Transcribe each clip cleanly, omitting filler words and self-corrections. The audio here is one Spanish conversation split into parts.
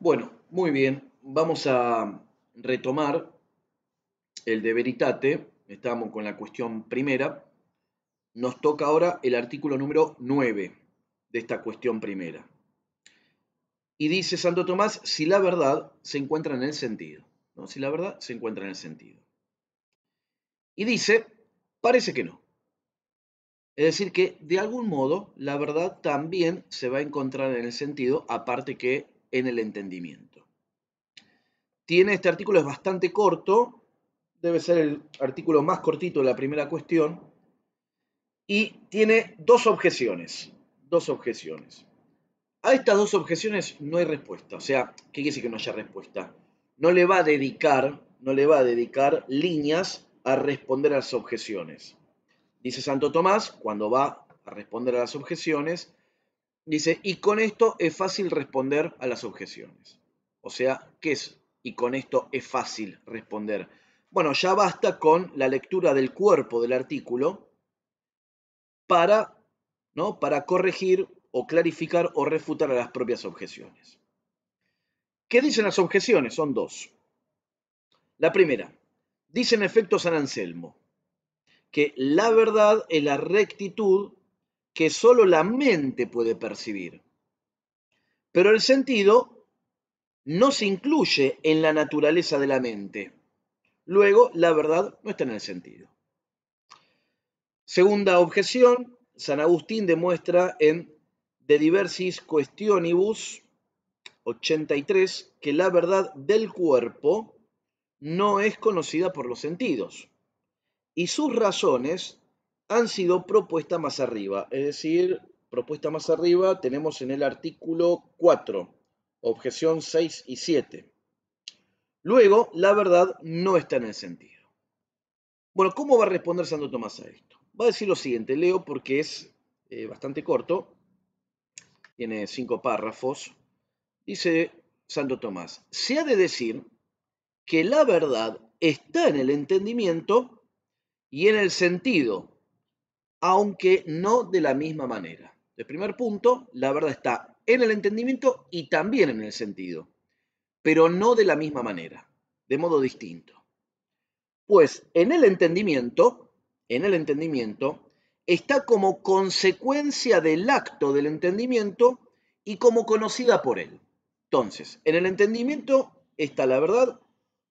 Bueno, muy bien. Vamos a retomar el de Veritate. Estamos con la cuestión primera. Nos toca ahora el artículo número 9 de esta cuestión primera. Y dice Santo Tomás, si la verdad se encuentra en el sentido. ¿No? Si la verdad se encuentra en el sentido. Y dice, parece que no. Es decir, que de algún modo la verdad también se va a encontrar en el sentido, aparte que en el entendimiento. Este artículo es bastante corto, debe ser el artículo más cortito de la primera cuestión, y tiene dos objeciones. Dos objeciones. A estas dos objeciones no hay respuesta. O sea, ¿qué quiere decir que no haya respuesta? No le va a dedicar líneas a responder a las objeciones. Dice Santo Tomás, cuando va a responder a las objeciones, dice, y con esto es fácil responder a las objeciones. O sea, ¿qué es? Y con esto es fácil responder. Bueno, ya basta con la lectura del cuerpo del artículo para, ¿no? para corregir o clarificar o refutar a las propias objeciones. ¿Qué dicen las objeciones? Son dos. La primera, dice en efecto San Anselmo, que la verdad es la rectitud que solo la mente puede percibir. Pero el sentido no se incluye en la naturaleza de la mente. Luego, la verdad no está en el sentido. Segunda objeción, San Agustín demuestra en De Diversis Questionibus 83 que la verdad del cuerpo no es conocida por los sentidos y sus razones han sido propuestas más arriba. Es decir, propuesta más arriba tenemos en el artículo 4, objeción 6 y 7. Luego, la verdad no está en el sentido. Bueno, ¿cómo va a responder Santo Tomás a esto? Va a decir lo siguiente, leo porque es bastante corto, tiene 5 párrafos. Dice Santo Tomás, se ha de decir que la verdad está en el entendimiento y en el sentido, aunque no de la misma manera. El primer punto, la verdad está en el entendimiento y también en el sentido, pero no de la misma manera, de modo distinto. Pues en el entendimiento, está como consecuencia del acto del entendimiento y como conocida por él. Entonces, en el entendimiento está la verdad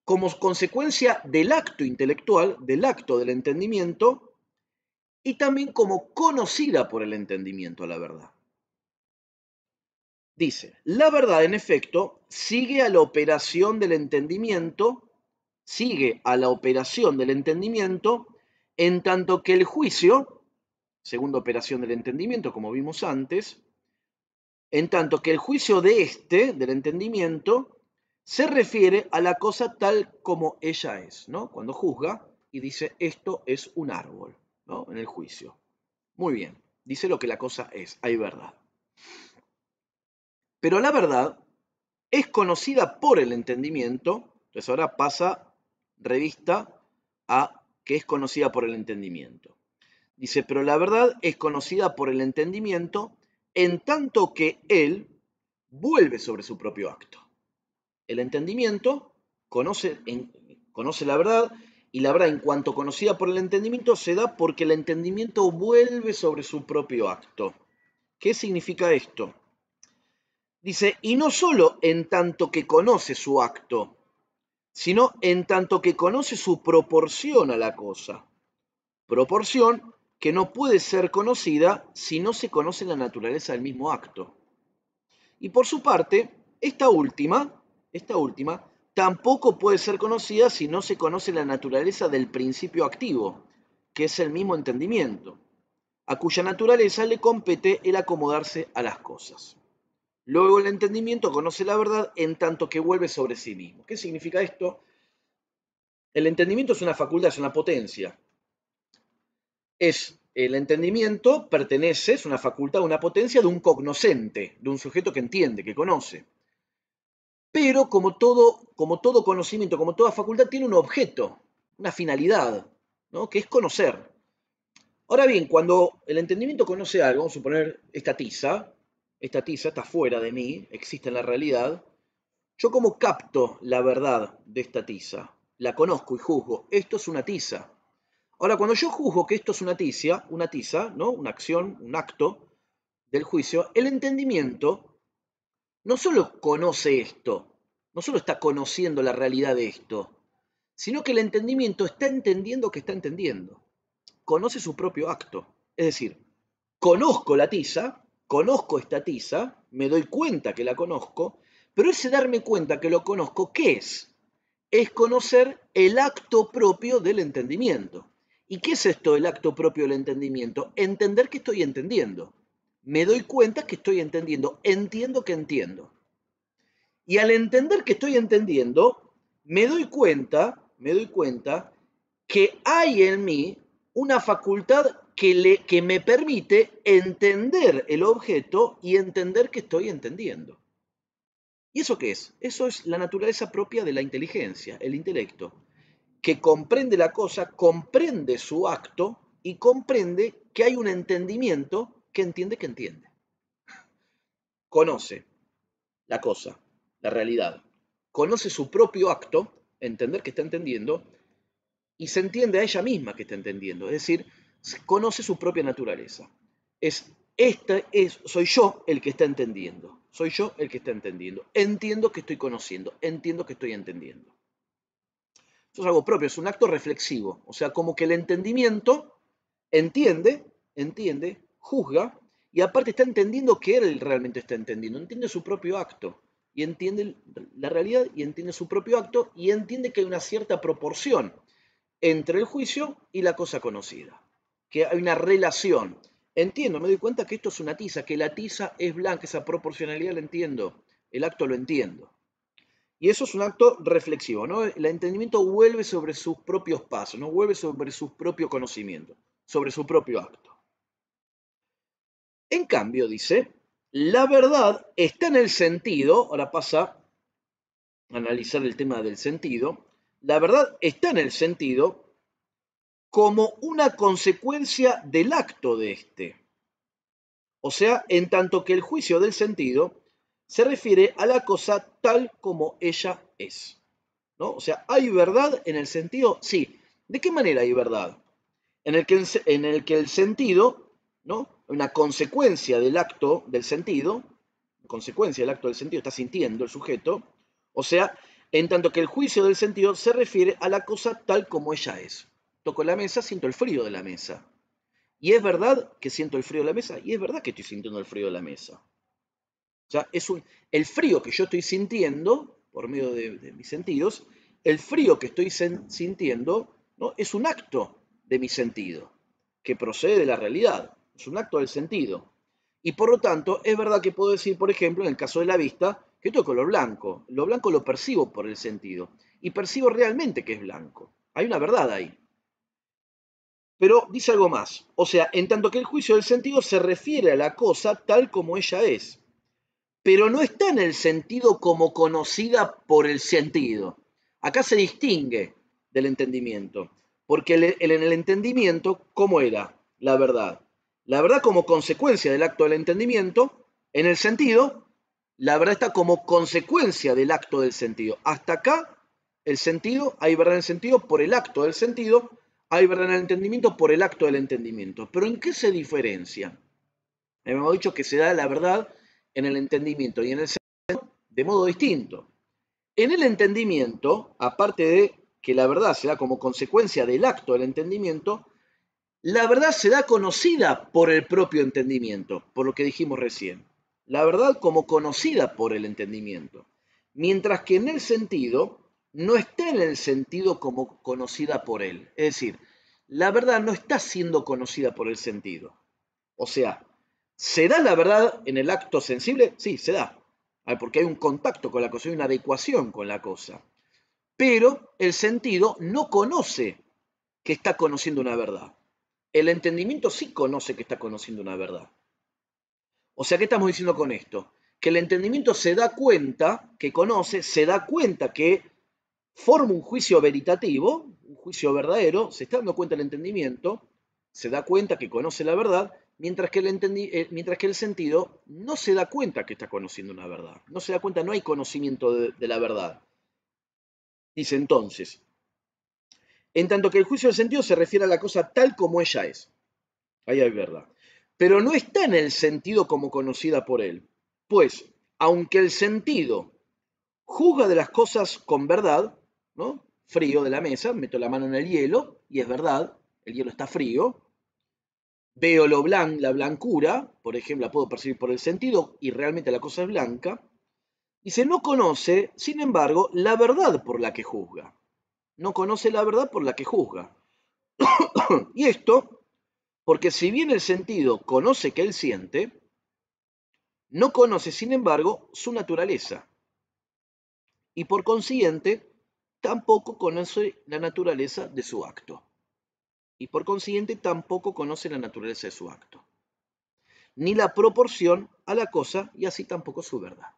como consecuencia del acto intelectual, del acto del entendimiento, y también como conocida por el entendimiento la verdad. Dice, la verdad en efecto sigue a la operación del entendimiento, en tanto que el juicio, segunda operación del entendimiento, como vimos antes, en tanto que el juicio del entendimiento, se refiere a la cosa tal como ella es, ¿no? Cuando juzga y dice esto es un árbol, ¿no? En el juicio. Muy bien, dice lo que la cosa es, hay verdad. Pero la verdad es conocida por el entendimiento, entonces ahora pasa revista a que es conocida por el entendimiento. Dice, pero la verdad es conocida por el entendimiento en tanto que él vuelve sobre su propio acto. El entendimiento conoce la verdad y la verdad en cuanto conocida por el entendimiento se da porque el entendimiento vuelve sobre su propio acto. ¿Qué significa esto? Dice, y no solo en tanto que conoce su acto, sino en tanto que conoce su proporción a la cosa. Proporción que no puede ser conocida si no se conoce la naturaleza del mismo acto. Y por su parte, esta última, tampoco puede ser conocida si no se conoce la naturaleza del principio activo, que es el mismo entendimiento, a cuya naturaleza le compete el acomodarse a las cosas. Luego el entendimiento conoce la verdad en tanto que vuelve sobre sí mismo. ¿Qué significa esto? El entendimiento es una facultad, es una potencia. El entendimiento pertenece, es una facultad, una potencia de un cognoscente, de un sujeto que entiende, que conoce. Pero como todo conocimiento, como toda facultad, tiene un objeto, una finalidad, ¿no? Que es conocer. Ahora bien, cuando el entendimiento conoce algo, vamos a suponer esta tiza está fuera de mí, existe en la realidad, Yo como capto la verdad de esta tiza, la conozco y juzgo, esto es una tiza. Ahora, cuando yo juzgo que esto es una tiza, ¿no? Una acción, un acto del juicio, el entendimiento no solo conoce esto, no solo está conociendo la realidad de esto, sino que el entendimiento está entendiendo que está entendiendo. Conoce su propio acto. Es decir, conozco la tiza, conozco esta tiza, me doy cuenta que la conozco, pero ese darme cuenta que lo conozco, ¿qué es? Es conocer el acto propio del entendimiento. ¿Y qué es esto, el acto propio del entendimiento? Entender que estoy entendiendo. Me doy cuenta que estoy entendiendo, entiendo que entiendo. Y al entender que estoy entendiendo, me doy cuenta que hay en mí una facultad que me permite entender el objeto y entender que estoy entendiendo. ¿Y eso qué es? Eso es la naturaleza propia de la inteligencia, el intelecto, que comprende la cosa, comprende su acto y comprende que hay un entendimiento que entiende que entiende. Conoce la cosa, la realidad. Conoce su propio acto, entender que está entendiendo, y se entiende a ella misma que está entendiendo. Es decir, conoce su propia naturaleza. Soy yo el que está entendiendo. Soy yo el que está entendiendo. Entiendo que estoy conociendo. Entiendo que estoy entendiendo. Eso es algo propio, es un acto reflexivo. O sea, como que el entendimiento entiende, juzga, y aparte está entendiendo que él realmente está entendiendo. Entiende su propio acto. Y entiende la realidad y entiende su propio acto y entiende que hay una cierta proporción entre el juicio y la cosa conocida. Que hay una relación. Entiendo, me doy cuenta que esto es una tiza, que la tiza es blanca, esa proporcionalidad la entiendo, el acto lo entiendo. Y eso es un acto reflexivo, ¿no? El entendimiento vuelve sobre sus propios pasos, no vuelve sobre su propio conocimiento, sobre su propio acto. En cambio, dice, la verdad está en el sentido, ahora pasa a analizar el tema del sentido, la verdad está en el sentido como una consecuencia del acto de este. O sea, en tanto que el juicio del sentido se refiere a la cosa tal como ella es. ¿No? O sea, ¿hay verdad en el sentido? Sí. ¿De qué manera hay verdad? En el que el sentido, ¿no? Una consecuencia del acto del sentido, consecuencia del acto del sentido, está sintiendo el sujeto, o sea, en tanto que el juicio del sentido se refiere a la cosa tal como ella es. Toco la mesa, siento el frío de la mesa. Y es verdad que siento el frío de la mesa, y es verdad que estoy sintiendo el frío de la mesa. O sea, el frío que yo estoy sintiendo, por medio de mis sentidos, el frío que estoy sintiendo, ¿no? Es un acto de mi sentido, que procede de la realidad, es un acto del sentido. Y por lo tanto, es verdad que puedo decir, por ejemplo, en el caso de la vista, que tengo color blanco. Lo blanco lo percibo por el sentido, y percibo realmente que es blanco. Hay una verdad ahí. Pero dice algo más, o sea, en tanto que el juicio del sentido se refiere a la cosa tal como ella es, pero no está en el sentido como conocida por el sentido. Acá se distingue del entendimiento, porque en el entendimiento, ¿cómo era la verdad? La verdad como consecuencia del acto del entendimiento, en el sentido, la verdad está como consecuencia del acto del sentido. Hasta acá, el sentido, hay verdad en el sentido por el acto del sentido, hay verdad en el entendimiento por el acto del entendimiento. Pero ¿en qué se diferencia? Hemos dicho que se da la verdad en el entendimiento y en el sentido de modo distinto. En el entendimiento, aparte de que la verdad se da como consecuencia del acto del entendimiento, la verdad se da conocida por el propio entendimiento, por lo que dijimos recién. La verdad como conocida por el entendimiento. Mientras que en el sentido, no está en el sentido como conocida por él. Es decir, la verdad no está siendo conocida por el sentido. O sea, ¿se da la verdad en el acto sensible? Sí, se da. Porque hay un contacto con la cosa, hay una adecuación con la cosa. Pero el sentido no conoce que está conociendo una verdad. El entendimiento sí conoce que está conociendo una verdad. O sea, ¿qué estamos diciendo con esto? Que el entendimiento se da cuenta, que conoce, se da cuenta que forma un juicio veritativo, un juicio verdadero, se está dando cuenta el entendimiento, se da cuenta que conoce la verdad, mientras que el sentido no se da cuenta que está conociendo una verdad. No se da cuenta, no hay conocimiento de la verdad. Dice entonces, en tanto que el juicio del sentido se refiere a la cosa tal como ella es. Ahí hay verdad. Pero no está en el sentido como conocida por él. Pues, aunque el sentido juzga de las cosas con verdad, ¿no? Frío de la mesa, meto la mano en el hielo y es verdad, el hielo está frío. Veo la blancura, por ejemplo, la puedo percibir por el sentido y realmente la cosa es blanca. Y se no conoce, sin embargo, la verdad por la que juzga. No conoce la verdad por la que juzga. Y esto, porque si bien el sentido conoce que él siente, no conoce, sin embargo, su naturaleza. Y por consiguiente, tampoco conoce la naturaleza de su acto. Y por consiguiente, tampoco conoce la naturaleza de su acto. Ni la proporción a la cosa y así tampoco su verdad.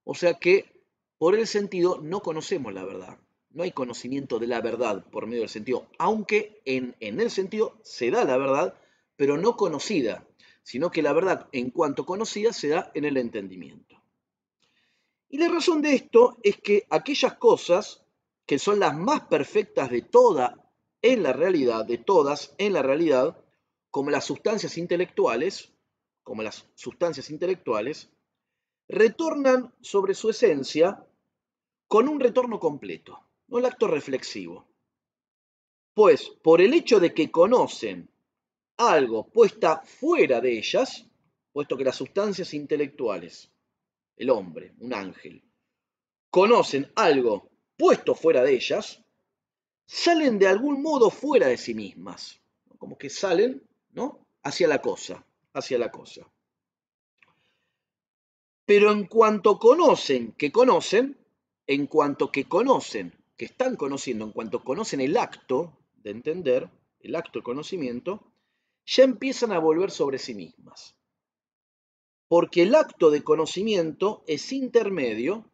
O sea que por el sentido no conocemos la verdad. No hay conocimiento de la verdad por medio del sentido, aunque en el sentido se da la verdad, pero no conocida, sino que la verdad en cuanto conocida se da en el entendimiento. Y la razón de esto es que aquellas cosas que son las más perfectas de toda en la realidad, de todas en la realidad, como las sustancias intelectuales, retornan sobre su esencia con un retorno completo, no el acto reflexivo. Pues por el hecho de que conocen algo puesta fuera de ellas, puesto que las sustancias intelectuales, el hombre, un ángel, conocen algo puesto fuera de ellas, salen de algún modo fuera de sí mismas, como que salen, ¿no?, hacia la cosa, hacia la cosa. Pero en cuanto conocen, en cuanto que conocen, que están conociendo, en cuanto conocen el acto de entender, el acto de conocimiento, ya empiezan a volver sobre sí mismas. Porque el acto de conocimiento es intermedio,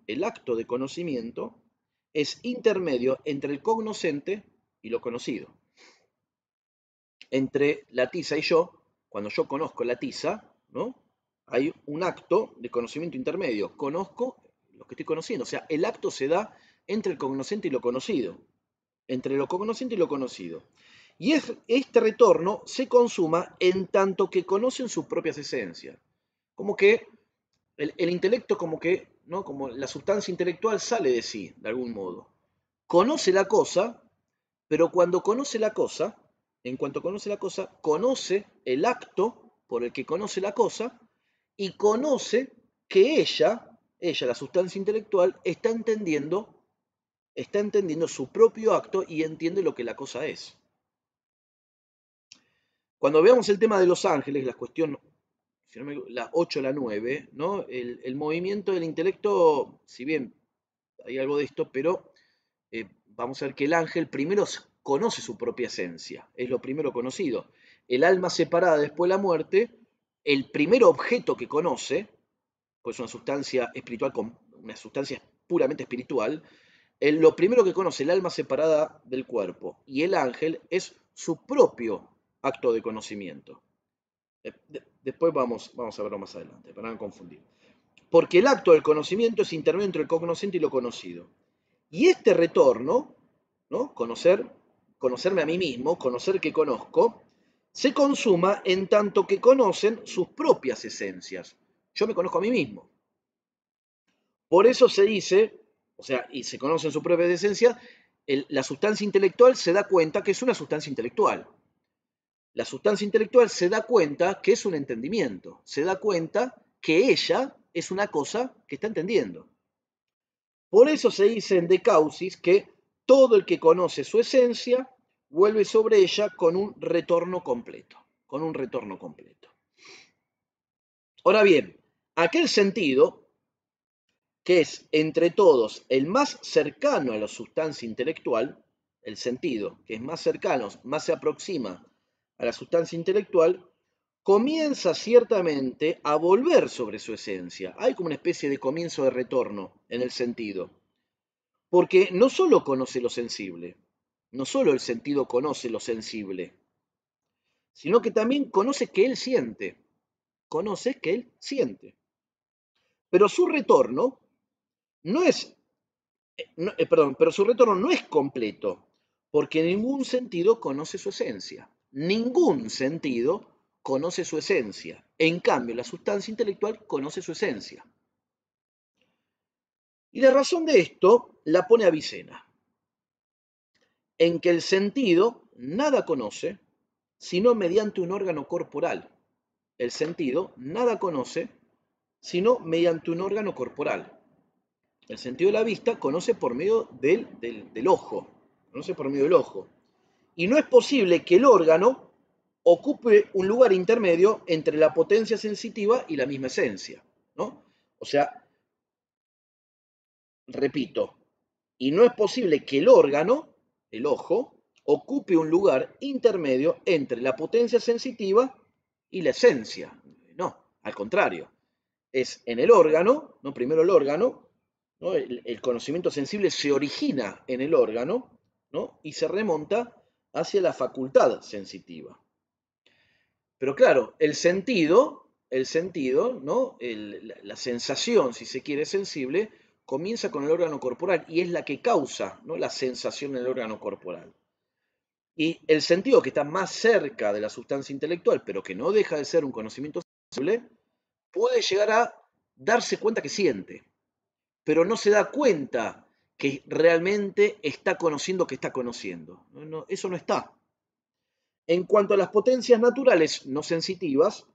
entre el cognoscente y lo conocido. Entre la tiza y yo, cuando yo conozco la tiza, ¿no?, hay un acto de conocimiento intermedio. Conozco lo que estoy conociendo. O sea, el acto se da entre el cognoscente y lo conocido. Entre lo cognoscente y lo conocido. Y este retorno se consuma en tanto que conocen sus propias esencias. Como que el intelecto, como que, ¿no?, como la sustancia intelectual sale de sí, de algún modo. Conoce la cosa, pero cuando conoce la cosa, en cuanto conoce la cosa, conoce el acto por el que conoce la cosa y conoce que ella, la sustancia intelectual, está entendiendo su propio acto y entiende lo que la cosa es. Cuando veamos el tema de los ángeles, la cuestión, si no me equivoco, la 8 o la 9, ¿no?, el movimiento del intelecto, si bien hay algo de esto, pero vamos a ver que el ángel primero conoce su propia esencia, es lo primero conocido. El alma separada después de la muerte, el primer objeto que conoce, pues una sustancia espiritual, una sustancia puramente espiritual, lo primero que conoce el alma separada del cuerpo y el ángel es su propio acto de conocimiento. Después vamos a verlo más adelante, para no confundir. Porque el acto del conocimiento es intermedio entre el cognoscente y lo conocido. Y este retorno, ¿no?, conocerme a mí mismo, conocer que conozco, se consuma en tanto que conocen sus propias esencias. Yo me conozco a mí mismo. Por eso se dice, o sea, y se conocen sus propias esencias, la sustancia intelectual se da cuenta que es una sustancia intelectual. La sustancia intelectual se da cuenta que es un entendimiento, se da cuenta que ella es una cosa que está entendiendo. Por eso se dice en De Causis que todo el que conoce su esencia vuelve sobre ella con un retorno completo, Ahora bien, aquel sentido, que es entre todos el más cercano a la sustancia intelectual, el sentido que es más cercano, más se aproxima a la sustancia intelectual, comienza ciertamente a volver sobre su esencia. Hay como una especie de comienzo de retorno en el sentido. Porque no solo conoce lo sensible, no solo el sentido conoce lo sensible, sino que también conoce que él siente. Conoce que él siente. Pero su retorno no es, pero su retorno no es completo, porque en ningún sentido conoce su esencia. Ningún sentido conoce su esencia. En cambio, la sustancia intelectual conoce su esencia. Y la razón de esto la pone Avicena, en que el sentido nada conoce, sino mediante un órgano corporal. El sentido nada conoce, sino mediante un órgano corporal. El sentido de la vista conoce por medio del ojo, conoce por medio del ojo. Y no es posible que el órgano ocupe un lugar intermedio entre la potencia sensitiva y la misma esencia, ¿no? O sea, repito, y no es posible que el órgano, el ojo, ocupe un lugar intermedio entre la potencia sensitiva y la esencia. No, al contrario, es en el órgano, ¿no? Primero el órgano, ¿no? El conocimiento sensible se origina en el órgano, ¿no? Y se remonta hacia la facultad sensitiva. Pero claro, el sentido, ¿no? La sensación, si se quiere, sensible, comienza con el órgano corporal y es la que causa, ¿no? La sensación en el órgano corporal. Y el sentido que está más cerca de la sustancia intelectual, pero que no deja de ser un conocimiento sensible, puede llegar a darse cuenta que siente, pero no se da cuenta que realmente está conociendo que está conociendo. Eso no está. En cuanto a las potencias naturales no sensitivas,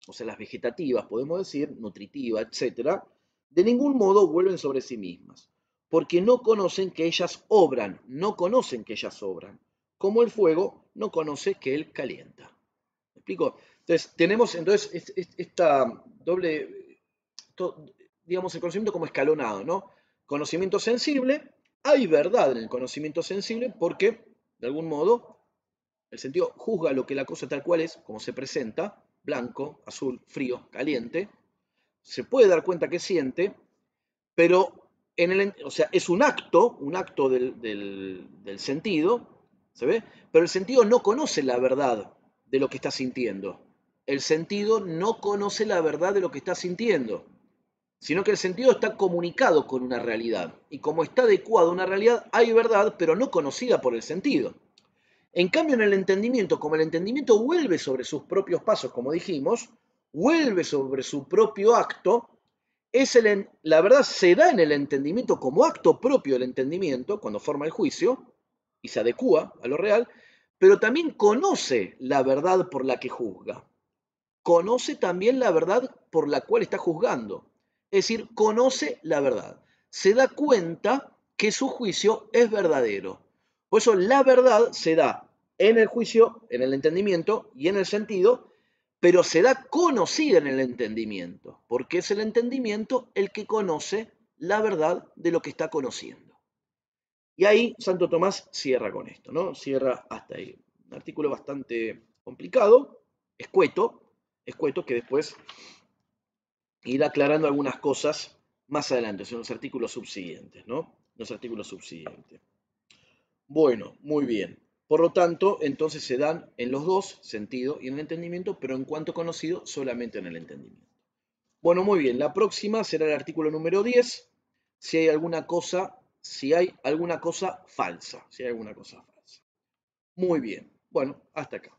o sea, las vegetativas, podemos decir, nutritiva, etc., de ningún modo vuelven sobre sí mismas, porque no conocen que ellas obran, no conocen que ellas obran, como el fuego no conoce que él calienta. ¿Me explico? Entonces, tenemos esta doble, digamos, el conocimiento como escalonado, ¿no? Conocimiento sensible, hay verdad en el conocimiento sensible porque, de algún modo, el sentido juzga lo que la cosa tal cual es, como se presenta, blanco, azul, frío, caliente, se puede dar cuenta que siente, pero o sea, es un acto del sentido, ¿se ve? Pero el sentido no conoce la verdad de lo que está sintiendo. El sentido no conoce la verdad de lo que está sintiendo, sino que el sentido está comunicado con una realidad. Y como está adecuado a una realidad, hay verdad, pero no conocida por el sentido. En cambio, en el entendimiento, como el entendimiento vuelve sobre sus propios pasos, como dijimos, vuelve sobre su propio acto, la verdad se da en el entendimiento como acto propio del entendimiento, cuando forma el juicio, y se adecúa a lo real, pero también conoce la verdad por la que juzga. Conoce también la verdad por la cual está juzgando. Es decir, conoce la verdad. Se da cuenta que su juicio es verdadero. Por eso la verdad se da en el juicio, en el entendimiento y en el sentido, pero se da conocida en el entendimiento, porque es el entendimiento el que conoce la verdad de lo que está conociendo. Y ahí Santo Tomás cierra con esto, ¿no? Cierra hasta ahí. Un artículo bastante complicado, escueto, que después irá aclarando algunas cosas más adelante, en los artículos subsiguientes, ¿no? Los artículos subsiguientes. Bueno, muy bien. Por lo tanto, entonces se dan en los dos, sentido y en el entendimiento, pero en cuanto conocido, solamente en el entendimiento. Bueno, muy bien. La próxima será el artículo número 10. Si hay alguna cosa, falsa. Si hay alguna cosa falsa. Muy bien. Bueno, hasta acá.